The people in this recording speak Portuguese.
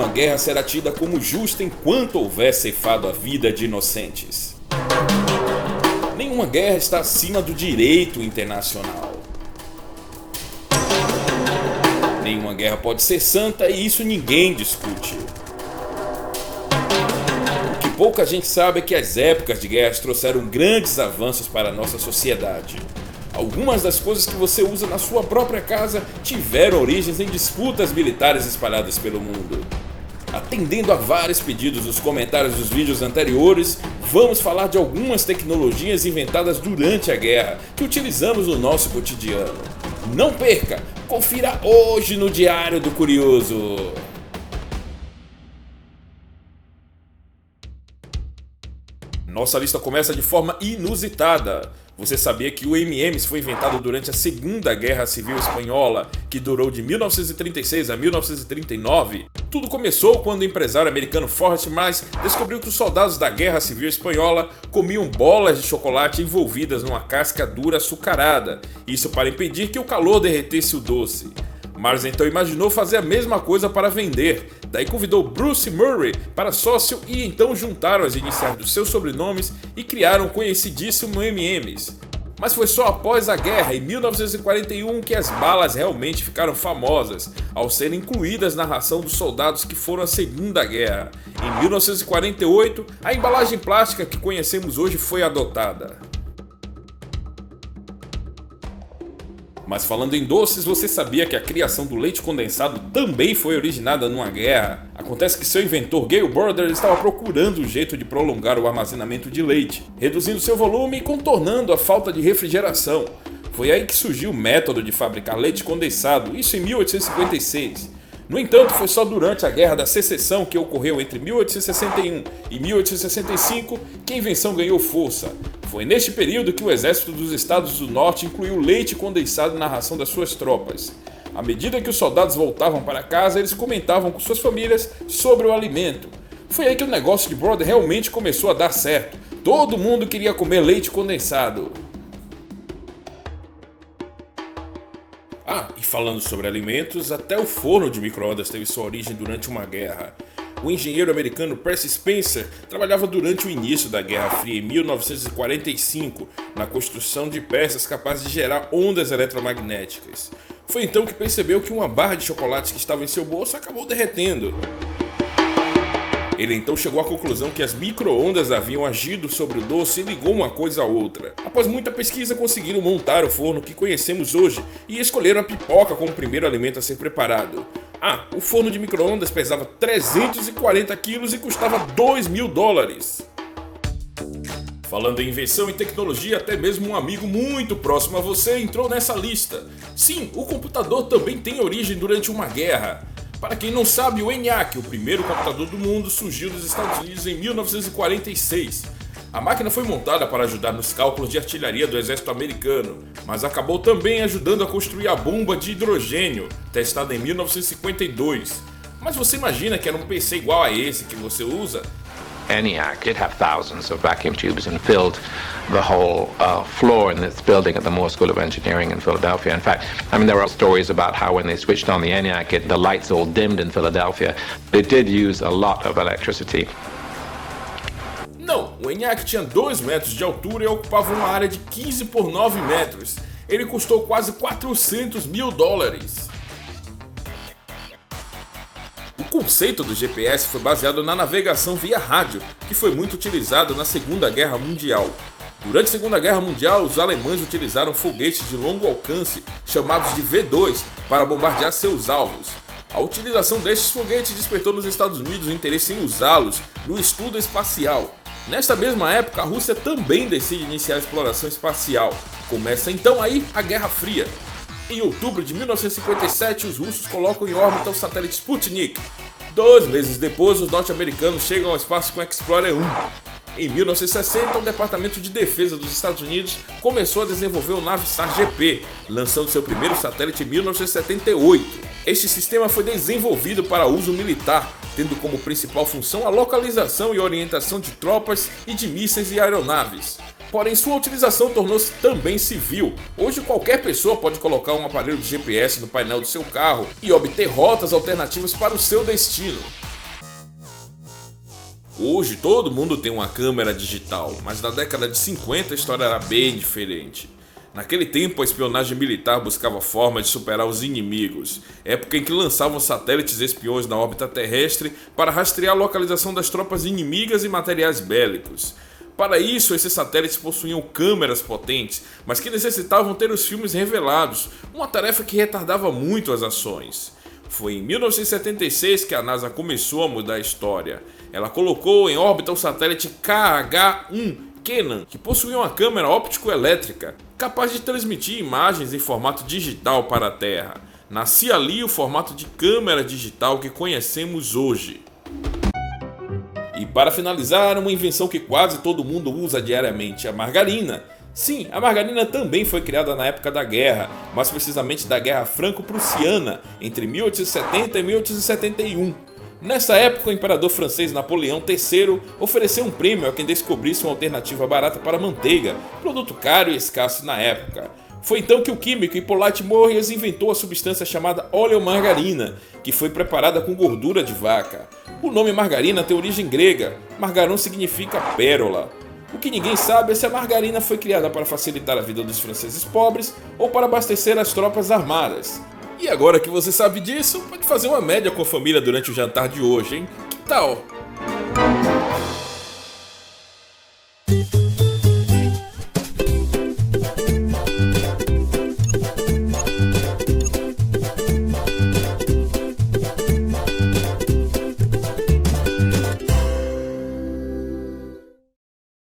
guerra será tida como justa enquanto houver ceifado a vida de inocentes. Nenhuma guerra está acima do direito internacional. Nenhuma guerra pode ser santa e isso ninguém discute. O que pouca gente sabe é que as épocas de guerras trouxeram grandes avanços para a nossa sociedade. Algumas das coisas que você usa na sua própria casa tiveram origens em disputas militares espalhadas pelo mundo. Atendendo a vários pedidos nos comentários dos vídeos anteriores, vamos falar de algumas tecnologias inventadas durante a guerra que utilizamos no nosso cotidiano. Não perca! Confira hoje no Diário do Curioso! Nossa lista começa de forma inusitada. Você sabia que o M&M's foi inventado durante a Segunda Guerra Civil Espanhola, que durou de 1936 a 1939? Tudo começou quando o empresário americano Forrest Miles descobriu que os soldados da Guerra Civil Espanhola comiam bolas de chocolate envolvidas numa casca dura açucarada, isso para impedir que o calor derretesse o doce. Miles então imaginou fazer a mesma coisa para vender, daí convidou Bruce Murray para sócio e então juntaram as iniciais dos seus sobrenomes e criaram o conhecidíssimo M&M's. Mas foi só após a guerra, em 1941, que as balas realmente ficaram famosas, ao serem incluídas na ração dos soldados que foram à Segunda Guerra. Em 1948, a embalagem plástica que conhecemos hoje foi adotada. Mas falando em doces, você sabia que a criação do leite condensado também foi originada numa guerra? Acontece que seu inventor Gale Brother estava procurando um jeito de prolongar o armazenamento de leite, reduzindo seu volume e contornando a falta de refrigeração. Foi aí que surgiu o método de fabricar leite condensado, isso em 1856. No entanto, foi só durante a Guerra da Secessão, que ocorreu entre 1861 e 1865, que a invenção ganhou força. Foi neste período que o exército dos Estados do Norte incluiu leite condensado na ração das suas tropas. À medida que os soldados voltavam para casa, eles comentavam com suas famílias sobre o alimento. Foi aí que o negócio de Brother realmente começou a dar certo. Todo mundo queria comer leite condensado. E falando sobre alimentos, até o forno de micro-ondas teve sua origem durante uma guerra. O engenheiro americano Percy Spencer trabalhava durante o início da Guerra Fria em 1945 na construção de peças capazes de gerar ondas eletromagnéticas. Foi então que percebeu que uma barra de chocolate que estava em seu bolso acabou derretendo. Ele então chegou à conclusão que as micro-ondas haviam agido sobre o doce e ligou uma coisa a outra. Após muita pesquisa, conseguiram montar o forno que conhecemos hoje e escolheram a pipoca como o primeiro alimento a ser preparado. O forno de micro-ondas pesava 340 quilos e custava $2.000. Falando em invenção e tecnologia, até mesmo um amigo muito próximo a você entrou nessa lista. Sim, o computador também tem origem durante uma guerra. Para quem não sabe, o ENIAC, o primeiro computador do mundo, surgiu nos Estados Unidos em 1946. A máquina foi montada para ajudar nos cálculos de artilharia do exército americano, mas acabou também ajudando a construir a bomba de hidrogênio, testada em 1952. Mas você imagina que era um PC igual a esse que você usa? ENIAC did have thousands of vacuum tubes and filled the whole floor in this building at the Moore School of Engineering in Philadelphia. In fact, there are stories about how when they switched on the ENIAC, the lights all dimmed in Philadelphia. They did use a lot of electricity. Não, o ENIAC tinha 2 metros de altura e ocupava uma área de 15 por 9 metros. Ele custou quase $400 mil. O conceito do GPS foi baseado na navegação via rádio, que foi muito utilizado na Segunda Guerra Mundial. Durante a Segunda Guerra Mundial, os alemães utilizaram foguetes de longo alcance, chamados de V2, para bombardear seus alvos. A utilização destes foguetes despertou nos Estados Unidos o interesse em usá-los no estudo espacial. Nesta mesma época, a Rússia também decide iniciar a exploração espacial. Começa então aí a Guerra Fria. Em outubro de 1957, os russos colocam em órbita o satélite Sputnik. 2 meses depois, os norte-americanos chegam ao espaço com Explorer 1. Em 1960, o Departamento de Defesa dos Estados Unidos começou a desenvolver o Navistar GP, lançando seu primeiro satélite em 1978. Este sistema foi desenvolvido para uso militar, tendo como principal função a localização e orientação de tropas e de mísseis e aeronaves. Porém, sua utilização tornou-se também civil. Hoje, qualquer pessoa pode colocar um aparelho de GPS no painel do seu carro e obter rotas alternativas para o seu destino. Hoje todo mundo tem uma câmera digital, mas na década de 50 a história era bem diferente. Naquele tempo, a espionagem militar buscava forma de superar os inimigos, época em que lançavam satélites espiões na órbita terrestre para rastrear a localização das tropas inimigas e materiais bélicos. Para isso, esses satélites possuíam câmeras potentes, mas que necessitavam ter os filmes revelados, uma tarefa que retardava muito as ações. Foi em 1976 que a NASA começou a mudar a história. Ela colocou em órbita o satélite KH-1 Kenan, que possuía uma câmera óptico-elétrica, capaz de transmitir imagens em formato digital para a Terra. Nascia ali o formato de câmera digital que conhecemos hoje. E para finalizar, uma invenção que quase todo mundo usa diariamente, a margarina. Sim, a margarina também foi criada na época da guerra, mais precisamente da Guerra Franco-Prussiana, entre 1870 e 1871. Nessa época, o imperador francês Napoleão III ofereceu um prêmio a quem descobrisse uma alternativa barata para a manteiga, produto caro e escasso na época. Foi então que o químico Hippolyte Morrias inventou a substância chamada oleomargarina, que foi preparada com gordura de vaca. O nome margarina tem origem grega, margaron significa pérola. O que ninguém sabe é se a margarina foi criada para facilitar a vida dos franceses pobres ou para abastecer as tropas armadas. E agora que você sabe disso, pode fazer uma média com a família durante o jantar de hoje, hein? Que tal?